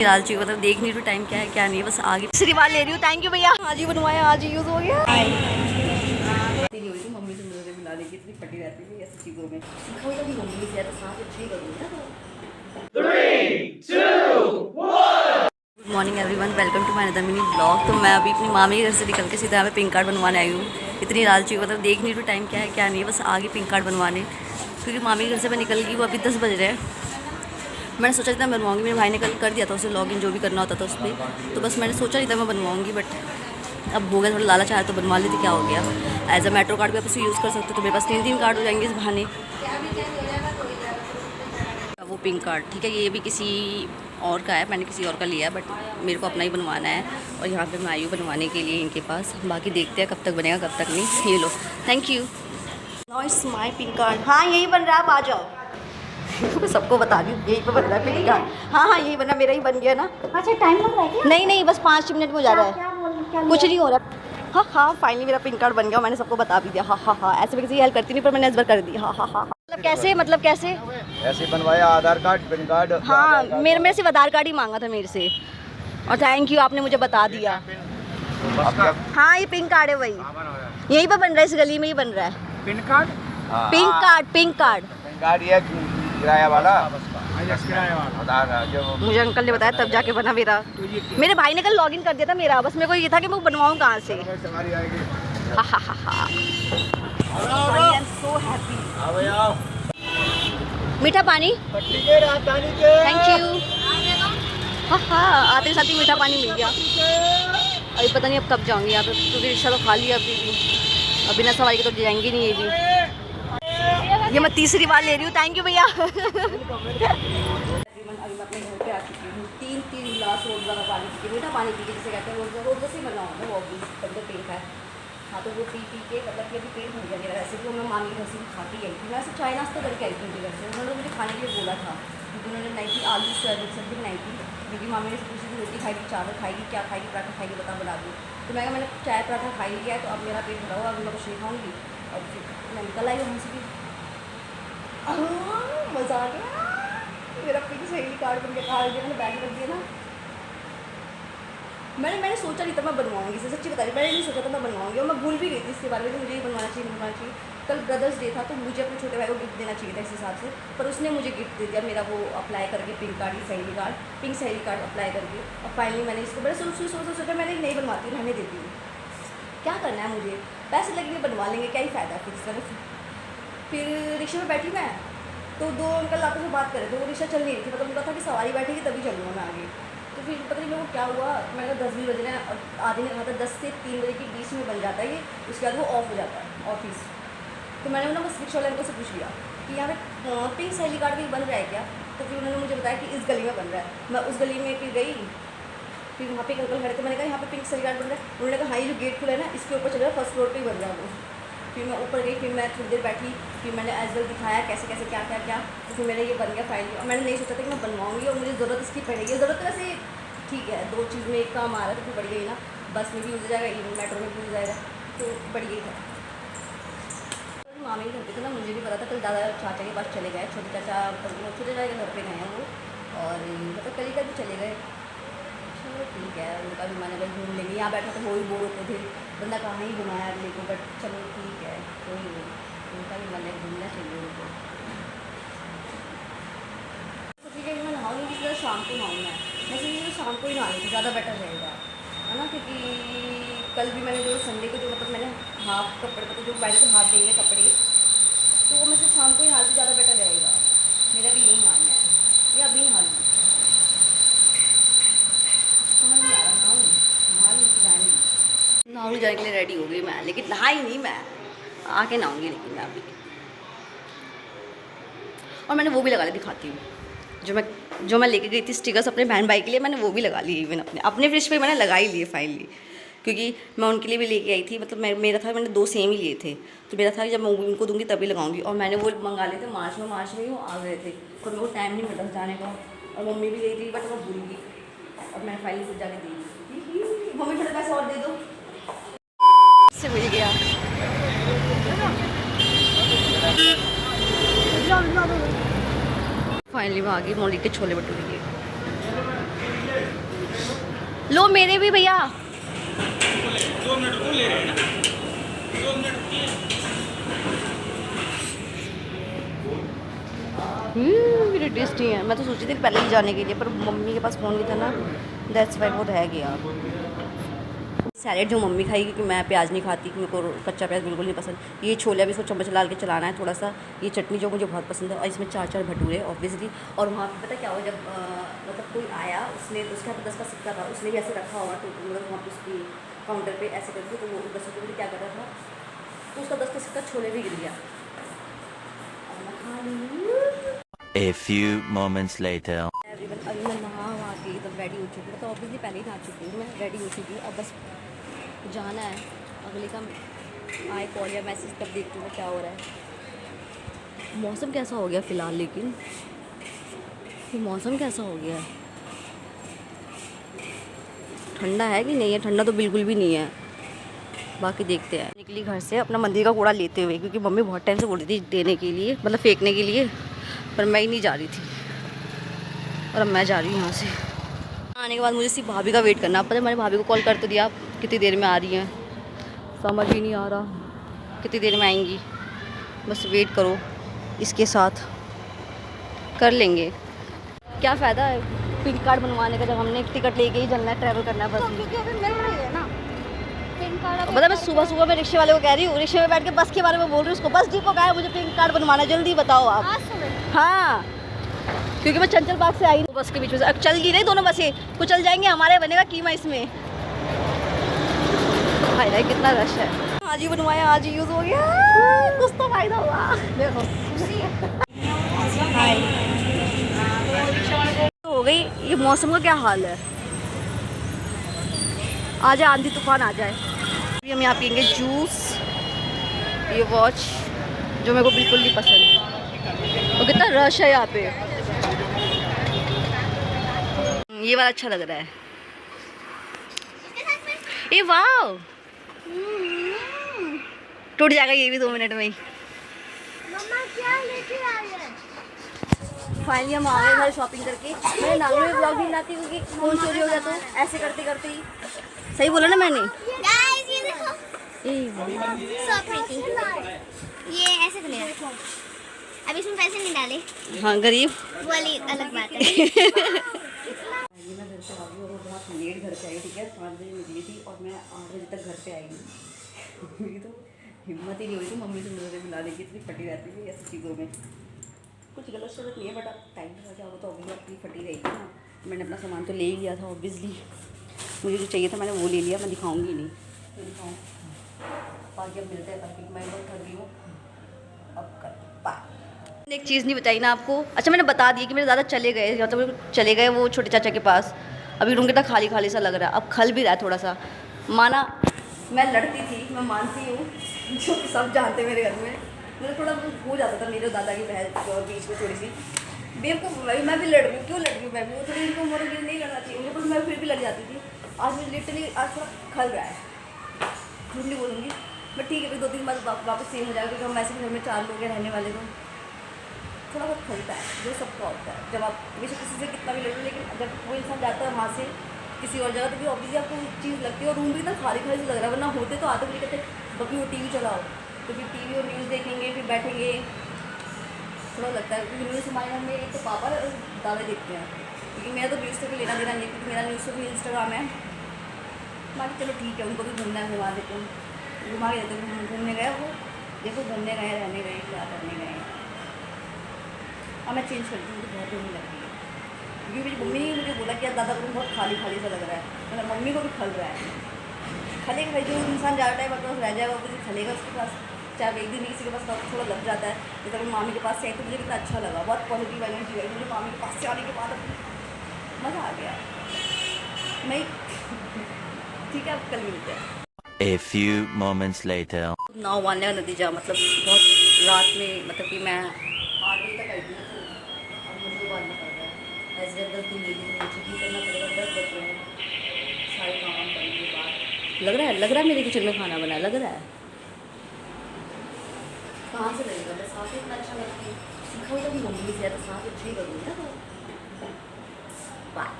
लाल चीज मतलब देख नहीं रही टाइम क्या है क्या नहीं, बस आगे श्रीवाल ले रही हूँ। थैंक यू भैया, आज ही बनवाया, आज ही यूज हो गया। मम्मी से मुझे बुला देगी, इतनी फटी रहती थी ऐसी चीज़ों में। सीखा हुआ भी मम्मी से तो साथ अच्छी करूँगी ना। 3, 2, 1। Good morning everyone, welcome to my another mini blog. तो मैं अभी अपनी मामी के घर से निकल के सीधा यहाँ पे पिंक कार्ड बनवाने आई हूँ। इतनी लालची मतलब देख नहीं रही टाइम क्या है क्या नहीं, बस आगे पिंक कार्ड बनवाने, क्योंकि मामी के घर से मैं निकल गई, वो अभी 10 बज रहे हैं। मैंने सोचा था बनवाऊंगी, मेरे भाई ने कल कर दिया था उसे लॉगिन, जो भी करना होता था उस पर, तो बस मैंने सोचा नहीं था मैं बनवाऊंगी, बट अब हो गया, थोड़ा लालच आया तो बनवा लेती, क्या हो गया। एज अ मेट्रो कार्ड भी आप उसे यूज़ कर सकते हो, तो मेरे पास 3 कार्ड हो जाएंगे इस बहाने। वो पिंक कार्ड ठीक है, ये भी किसी और का है, मैंने किसी और का लिया है, बट मेरे को अपना ही बनवाना है। और यहाँ पे मैं आई हूँ बनवाने के लिए इनके पास, बाकी देखते हैं कब तक बनेगा कब तक नहीं। ये लो, thank you. Now it's my pink card. हाँ यही बन रहा है, आप आ जाओ। मैं सबको बता दी यही पे बन रहा है पिंक कार्ड। हाँ हाँ यही बना, मेरा ही बन गया ना। अच्छा टाइम लग रहा है क्या? नहीं नहीं, बस 5 मिनट में हो जा रहा है। क्या कुछ नहीं हो रहा। हाँ हाँ फाइनली मेरा पिंक कार्ड बन गया, मैंने सबको बता भी दिया। हाँ हाँ हाँ, ऐसे मैं किसी हेल्प करती नहीं, पर मैंने इस बार कर दी। हाँ हाँ हाँ, मतलब कैसे ऐसे बनवाया? आधार कार्ड, पैन कार्ड? हाँ मेरे सिर्फ आधार कार्ड ही मांगा था मेरे से, और थैंक यू आपने मुझे बता दिया। हाँ ये पिंक कार्ड है, वही यहीं पर बन रहा है, इस गली में ही बन रहा है। Pin card? पिंक कार्ड ये किराया वाला मुझे अंकल ने बताया, तब जाके बना मेरा। मेरे भाई ने कल लॉगिन कर दिया था मेरा, बस मेरे को ये था कि मैं बनवाऊँ कहाँ से। हाँ हाँ हाँ हाँ, आई एम सो हैप्पी। मीठा पानी, थैंक यू। हाँ हाँ, आते साथ ही मीठा पानी मिल गया। अभी पता नहीं अब कब जाऊँगी यहाँ पे, क्योंकि रिक्शा तो खाली है अभी भी, अभी ना सवारी के तो जाएंगी नहीं ये भी। ये मैं तीसरी बार ले रही हूँ, थैंक यू भैया। अभी मैं अपने घर पे आ चुकी हूँ, 3 गिलास रोज वाला पानी पी के, मीठा पानी पी के, जिसे कहते हैं रोज से बना होगा वो भी तो पिंक है। हाँ तो वो पी के मतलब कि अभी पेट हो गया मेरा। वैसे तो मैं मामी घर से भी खा के आई थी, मैं ऐसे चाय नाश्ता करके आई थी उनके घर से। उन्होंने मुझे खाने के लिए बोला था, क्योंकि उन्होंने बनाई थी आलू सोयाबीन सब्जी बनाई थी, क्योंकि मामी ने पूछी थी रोटी खाएगी, चावल खाएगी, क्या खाएगी, पराठा खाएगी, बता बना दूँ। तो मैंने चाय पराठा खा लिया है, तो अब मेरा पेट भरा हुआ, अभी मैं कुछ नहीं खाऊँगी। और फिर मैं निकल आई वहाँ से भी। मज़ा आ गया, मेरा पिंक सहेली कार्ड बन के कार्ड मैंने बैग रख दिया ना। मैंने सोचा नहीं था मैं बनवाऊंगी, सच्ची बता रही, मैंने नहीं सोचा था मैं बनवाऊंगी, और मैं भूल भी गई थी इसके बारे में कि मुझे ये बनवाना चाहिए। कल ब्रदर्स डे था, तो मुझे अपने छोटे भाई को गिफ्ट देना चाहिए था इस हिसाब से, पर उसने मुझे गिफ्ट दे दिया मेरा वो अप्लाई करके पिंक सहेली कार्ड अप्लाई करके। और फाइनली मैंने इसको बड़े सोचा मैंने नहीं बनवाती, रहने देती हूँ, क्या करना है मुझे, पैसे लगेंगे बनवा लेंगे, क्या ही फ़ायदा फिर। फिर रिक्शे में बैठी मैं, तो 2 अंकल आपस में बात कर रहे थे, वो रिक्शा चल नहीं रही थी, मतलब उनका था कि सवारी बैठेगी तभी चलूँगा मैं आगे। तो फिर पता नहीं मेरे को क्या हुआ, मैंने कहा 10 भी बज रहे हैं, और आदमी ने कहा था 10 से 3 बजे के बीच में बन जाता है ये, उसके बाद वो ऑफ हो जाता है ऑफिस। तो मैंने ना बस रिक्शा वाले अंकल से पूछ लिया कि यहाँ पे पिंक सहेली कार्ड भी बन रहा है क्या। तो फिर उन्होंने मुझे बताया कि इस गली में बन रहा है। मैं उस गली में फिर गई, फिर वहाँ पे एक अंकल खड़े थे, मैंने कहा यहाँ पे पिंक सहेली कार्ड बन रहा है। उन्होंने कहा हाँ ये जो गेट खुला है ना, इसके ऊपर चल रहा है, फर्स्ट फ्लोर पर ही बन रहा है वो। फिर मैं ऊपर गई, फिर मैं थोड़ी देर बैठी, फिर मैंने एज वेल दिखाया कैसे क्या, तो फिर मेरा ये बन गया फाइनली। और मैंने नहीं सोचा था कि मैं बनवाऊँगी, और मुझे ज़रूरत इसकी पड़ेगी। ज़रूरत वैसे ठीक है, 2 चीज़ में एक काम आ रहा है, तो फिर बढ़िया ही ना, बस में भी यूज़ हो जाएगा, इवन मेट्रो में भी यूज़ जाएगा, तो बढ़िया ही था। मामी घर पे थे ना, मुझे भी पता था, कल दादा चाचा के पास चले गए, छोटे चाचा के घर पे गए हैं वो, और मतलब कल भी चले गए। चलो ठीक है, उनका भी मन अगर घूम लेंगे, यहाँ बैठा तो वो ही बोर होते थे, बंदा कहाँ ही घुमाया अगले को, बट चलो ठीक है, कोई नहीं, उनका भी मन है, घूमना चाहिए उनको। तो ठीक है, मैं नहाऊँगी किसी तरह, शाम को नहाऊँ मैं वैसे शाम को ही नहा लेती, ज़्यादा बेटर रहेगा, है ना, क्योंकि कल भी मैंने जो संडे को जो मतलब मैंने हाफ कपड़े मतलब जो पहले को हाफ देंगे कपड़े, तो वो मैं सिर्फ शाम को ही नहा लूँ, ज़्यादा बेटर रहेगा, मेरा भी यही मानना है। या अभी नहा लूँ, समझ नहीं आ रहा, नहा लूँ जाने के लिए रेडी हो गई मैं, लेकिन नहाई नहीं मैं, आके नहाऊंगी लेकिन मैं अभी। और मैंने वो भी लगा ली, दिखाती हूँ, जो मैं लेके गई थी स्टिकर्स अपने बहन भाई के लिए, मैंने वो भी लगा लिए, इवन अपने फ्रिज पे मैंने लगा ही लिए फाइनली, क्योंकि मैं उनके लिए भी लेके आई थी, मतलब मेरा था, मैंने 2 सेम ही लिए थे, तो मेरा था कि जब मैं उनको दूंगी तभी लगाऊंगी। और मैंने वो मंगा लिए थे मार्च में ही वो आ गए थे, तो मेरे को टाइम नहीं मिला जाने का, और मम्मी भी गई थी, बट मैं भूल गई, और मैंने फाइनली खुद जाके दी। मम्मी थोड़े पैसे और दे दो, से मिल गया। फाइनली मैं आ गई मौली के छोले भटूरे के। लो मेरे भी भैया। 2 मिनट रुको, ले रहे हैं ना, 2 मिनट रुकिए। मेरे टेस्टी है। मैं तो सोची थी पहले ही जाने के लिए, पर मम्मी के पास फ़ोन नहीं था ना, दैट्स वाई वो रह गया। सैलेड जो मम्मी खाई, क्योंकि मैं प्याज नहीं खाती, मेरे को कच्चा प्याज बिल्कुल नहीं पसंद। ये छोले भी इसको चम्मच डाल के चलाना है थोड़ा सा। ये चटनी जो मुझे बहुत पसंद है, और इसमें 4 भटूरे ऑब्वियसली। और वहाँ पे पता क्या हुआ, जब मतलब कोई आया, उसने उसके हाथ 10 का सिक्का था, उसने भी ऐसे रखा हुआ, तो मतलब वहाँ पर उसकी काउंटर पर ऐसे करके, तो वो 10 रुपये क्या कर रहा था, तो उसका 10 का सिक्का छोले भी गिर गया। और मैं खा ली। A few moments later. अभी मैं नहा वहाँ के एकदम रेडी हो चुकी हूँ, तो ऑब्वियसली पहले ही नहा चुकी हूँ, मैं रेडी हो चुकी हूँ। अब बस जाना है, अगले का आए कॉल या मैसेज, तब देखती हूँ क्या हो रहा है। मौसम कैसा हो गया फ़िलहाल, लेकिन ये मौसम कैसा हो गया है, ठंडा है कि नहीं है? ठंडा तो बिल्कुल भी नहीं है। बाकी देखते हैं। निकली घर से अपना मंदिर का कूड़ा लेते हुए, क्योंकि मम्मी बहुत टाइम से बोल रही थी देने के लिए, मतलब फेंकने के लिए, पर मैं ही नहीं जा रही थी, और अब मैं जा रही हूँ यहाँ से। आने के बाद मुझे सिर्फ भाभी का वेट करना। पता है मैंने भाभी को कॉल कर तो दिया, कितनी देर में आ रही हैं, समझ ही नहीं आ रहा कितनी देर में आएंगी। बस वेट करो, इसके साथ कर लेंगे। क्या फ़ायदा है पिंक कार्ड बनवाने का, जब हमने टिकट लेके ही चलना है, ट्रैवल करना है बस। क्योंकि अभी मिल रही है ना पिंक कार्ड। पता है मैं सुबह मैं रिक्शे वाले को कह रही हूँ, रिक्शे में बैठ के बस के बारे में बोल रही हूँ उसको, बस डिपो का है, मुझे पिंक कार्ड बनवाना, जल्दी बताओ आप। हाँ, क्योंकि मैं चंचल बाग से आई हूँ, बस के बीच में से अब चल गई नहीं दोनों बसें, कुछ चल जाएंगे, हमारे बनेगा कीमा इसमें। भाई भाई कितना रश है। आज ही बनवाया, आज ही यूज़ हो गया, कुछ तो फायदा हुआ। देखो तो हो गई। ये मौसम का क्या हाल है, आ जाए आंधी तूफान आ जाए। अभी हम यहाँ पियेंगे जूस। ये वॉच जो मेरे को बिल्कुल नहीं पसंद, और कितना रश है यहाँ पे। ये वाला अच्छा लग रहा है। ये वाह, टूट जाएगा ये भी 2 मिनट में ही। मम्मा क्या लेके आई है? फाइनली हम आ गए घर शॉपिंग करके। मैं नागलों में ब्लॉग नहीं लाती, क्योंकि फ़ोन चोरी हो गया, तो ऐसे करते करते ही। सही बोला ना मैंने? गाइस ये देखो, सो प्रीटी। ये ऐसे खुलेगा, अभी इसमें पैसे नहीं डाले। हाँ, गरीब वो वाली अलग बात है। मैं घर पे आ गई, और वो बहुत लेट घर पे आई। ठीक है, 5 बजे निकली थी, और मैं 8 बजे तक घर पे आई। मेरी तो हिम्मत ही नहीं हो रही थी मम्मी से मुझे बुलाने की, इतनी फटी रहती थी ऐसी चीज़ों में। कुछ गलत शलत नहीं है, बट अब टाइम लगा क्या, वो तो अभी अपनी फटी रहेगी ना। मैंने अपना सामान तो ले ही लिया था ऑब्वियसली, मुझे जो चाहिए था मैंने वो ले लिया, मैं दिखाऊंगी नहीं, तो दिखाऊँ बाकी अब मिलते हैं, बाकी मैं बहुत थक गई हूँ अब कर बाय। एक चीज़ नहीं बताई ना आपको। अच्छा मैंने बता दिया कि मेरे ज़्यादा चले गए, मतलब चले गए वो छोटे चाचा के पास। अभी रूम कितना खाली खाली सा लग रहा है, अब खल भी रहा है थोड़ा सा। माना मैं लड़ती थी, मैं मानती हूँ, जो सब जानते मेरे घर में, मुझे थोड़ा हो जाता था मेरे दादा की बहन और बीच में थोड़ी सी बेवकूफ़। मैं भी लड़ रही हूँ, क्यों लड़ रही हूँ मैं भी, वो थोड़ी इनको उम्र नहीं लड़ना चाहिए मुझे, पर मैं फिर भी लड़ जाती थी। आज मुझे लिटरली आज थोड़ा खल रहा है, झूठ नहीं बोलूँगी, बट ठीक है फिर 2-3 बार वापस सेम हो जाएगा, क्योंकि हम वैसे भी घर में 4 लोग हैं रहने वाले, तो थोड़ा बहुत खलता है, जो सबका होता है। जब आप बेशक किसी से कितना भी लड़ो, लेकिन जब वो इंसान जाता है वहाँ से किसी और जगह, तो भी ऑब्वियसली आपको चीज़ लगती है। और रूम भी इतना खाली खाली लग रहा है, वरना होते तो आते भी कहते बाकी वो टीवी चलाओ, तो फिर टीवी और न्यूज़ देखेंगे, फिर बैठेंगे, थोड़ा लगता है। क्योंकि न्यूज़ हमारे घर में एक तो पापा और दादा देखते हैं, क्योंकि मेरा तो न्यूज़ से भी लेना देना नहीं, क्योंकि मेरा न्यूज़ से भी इंस्टाग्राम है। बाकी चलो ठीक है, उनको भी घूमना है, घुमा देते हैं, घुमा के देते हैं। घूमने गए वो देखो, घूमने गए, रहने गए, क्या करने गए। अब मैं चेंज करती हूँ, मुझे बहुत गर्मी लग रही है, क्योंकि मेरी मम्मी ने मुझे बोला कि यार दादा को बहुत खाली खाली सा लग रहा है, मतलब मम्मी को भी खल रहा है। खलेगा भाई, जो इंसान ज़्यादा टाइम अपने पास रह जाएगा वो कुछ खलेगा उसके पास, चाहे एक दिन किसी के पास थोड़ा लग जाता है। जैसे मैं मामी के पास से आई तो मुझे कितना अच्छा लगा, बहुत पॉजिटिव एनर्जी आई मुझे मामी के पास से आने के बाद, मज़ा आ गया। नहीं ठीक है, अब कल मिलते हैं। A few moments later. नाव मारने का नतीजा, मतलब बहुत रात में, मतलब कि मैं 8 बजे तक आई थी, तो अब मुझे बांधना पड़ रहा है। ऐसे गलती मेरी तो नीचे भी करना पड़ेगा, 10 बज रहे हैं, सारे काम करने के बाद लग रहा है मेरे किचन में खाना बना, लग रहा है। कहाँ से लगेगा, मैं साफ इतना अच्छा करती हूँ, सीखा हुआ तो मम्मी से, तो साफ अच्छा ही करूँगी ना। बाय।